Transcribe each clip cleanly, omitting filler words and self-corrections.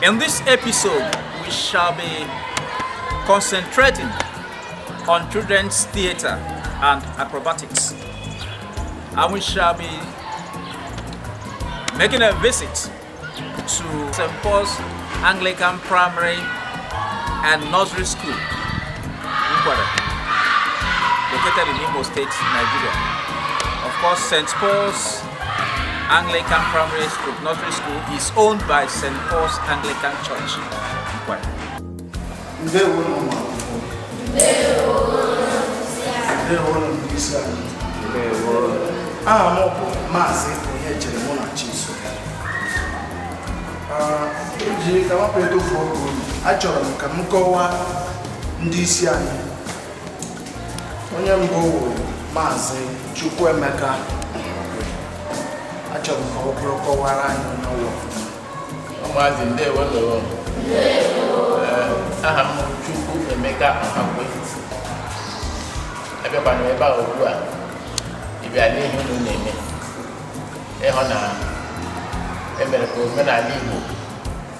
In this episode, we shall be concentrating on children's theater and acrobatics, and we shall be making a visit to St. Paul's Anglican Primary and Nursery School, located in Igbo State, Nigeria. Of course, St. Paul's Anglican Primary School, Nursery School is owned by St. Paul's Anglican Church. Achọrọ m ka m kọwaa ndị isi anyị. Onye mbụ bụ Maazị Chukwuemeka. Achọrọ m ka ọ bụrụ kọwara anyị onye ọwụwa. Maazị ndewo. Aha m Chukwuemeka Ọhakwe. Abịakwana ebe a ugbu a ịbịa n'ihe unu na-eme ịhụ na emere ka omenala Igbo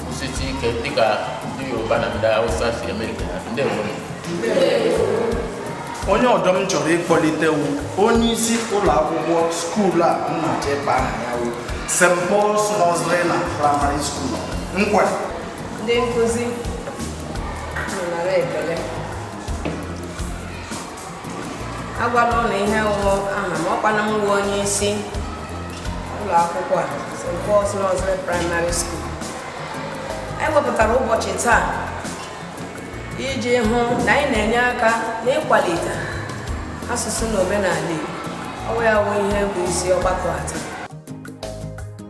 kwụsịtụ ike dịka ndị Yoruba na ndị Hausa si eme nke ha. Ndewo. Onye ọdọ m chọrọ ịkpọlite onye isi ụlọ akwụkwọ skuul a m na-achọ ịkpa aha ya wụ St. Paul's Nursery na Primary School. Nkwa ndị nkụzi nara ekele agwala ụlọ ihe nwụọ aha ma ọkwana m nwe onye isi ụlọ akwụkwọ a St. Paul's Nursery Primary School. Anyị wepụtara ụbọchị taa iji hụ na anyị na-enye aka n'ịkwalite asụsụ na omenala Igbo. Ọ ya bụ ihe bụ isi ọgbakọ ata.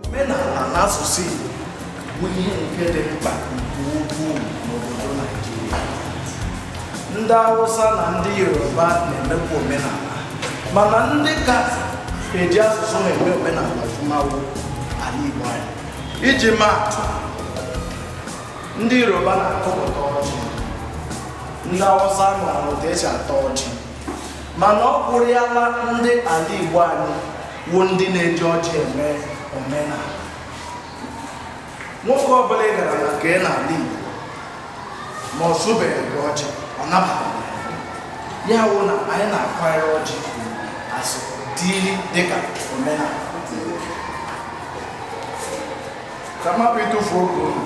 Omenala na asụsụ Igbo bụ ihe nke dị mkpa nke ukwuu n'obodo Naịjirịa. Ndị Hausa na ndị Yoruba na-emekwa omenala, mana ndị ka eji asụsụ na-eme omenala ọfụma ala Igbo anyị. Iji maa atụ, ndị Yoruba na-akọpụta ọjị, ndị Hausa nụrụ otu esi atọ ọjị, mana ọ bụrụla ndị ala Igbo anyị wụ ndị na-eji ọjị eme omenala. Nwoke ọbụla ị gara na nke n'ala Igbo ma ọ sụbeghị gị ọjị, ọ nabatara ya wụ na anyị na-akwanyere ọjị asị dịka omenala. Ka mapụ ịtụfu oge unu,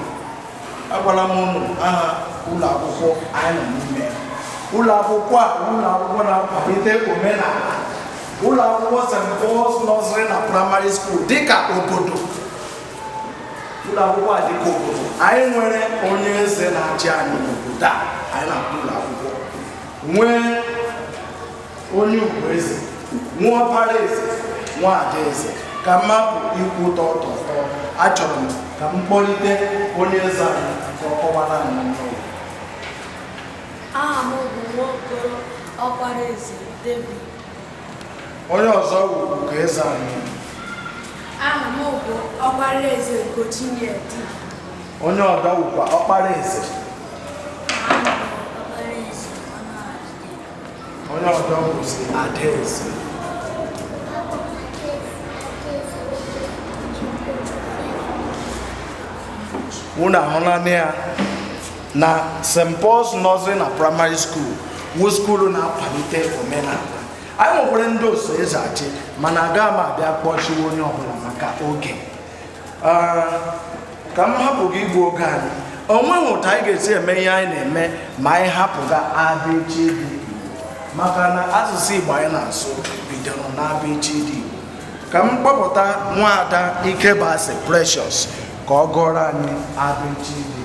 agwala m unu aha ụlọ akwụkwọ anyị nọ n'ime. Ụlọ akwụkwọ a ụlọ akwụkwọ na-akwalite omenala. Ụlọ akwụkwọ St. Paul's Nursery na Primary School dịka obodo. Ụlọ akwụkwọ a dịka obodo. Anyị nwere onye eze na-achị anyị n'obodo a anyị na-akpọ ụlọ akwụkwọ. Nwee onye ugwu eze, nwa ọkpara eze, nwa ada eze. Ka mmapụ ikwu ụtọ achọrọ m ka m kpọlite onye eze anyị ka ọ kọwara anyị n'ụlọ. Aha m bụ Nwaokolo ọkpara eze David. Onye ọzọ wuru ka eze anyị. Aha m bụ ọkpara eze Gochinyedi. Onye ọdọ wukwa ọkpara eze. Onye ọdọ wụzi adaeze. Unu ahụla ya na St. Paul's Nursery na Primary School wụ skuulu na-akwalite omenala. Anyị nwekwara ndị oso eze achị, mana agaghị m abịa kpọchiwe onye ọbụla maka oge. Ka m hapụ gị igbu oge anyị, o nweghị ụtụ anyị ga-esi eme ihe anyị na-eme ma anyị hapụga abịchịdị Igbo, maka na asụsụ Igbo anyị na-asụ bidoro na abịchịdị Igbo. Ka m kpọpụta nwaada Ikebasi Precious ka ọ gụọrọ anyị abịchịdị Igbo.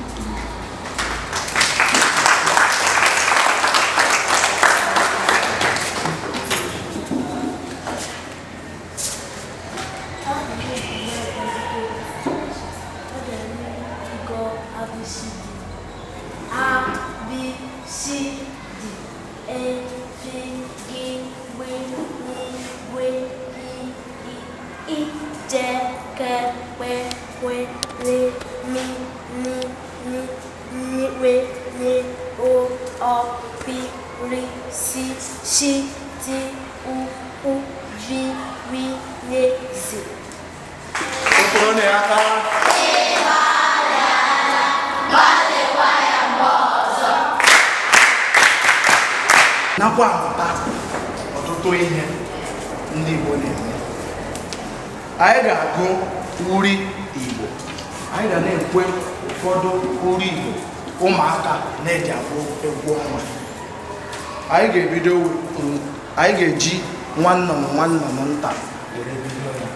nakwa amụta ọtụtụ ihe ndị Igbo na-eme. Anyị ga-agụ uri Igbo, anyị ga na-ekwe ụfọdụ uri Igbo ụmụaka na-eji agụ egwu ọnwa. Anyị ga-ebido, anyị ga-eji nwannọm nta were bido ya.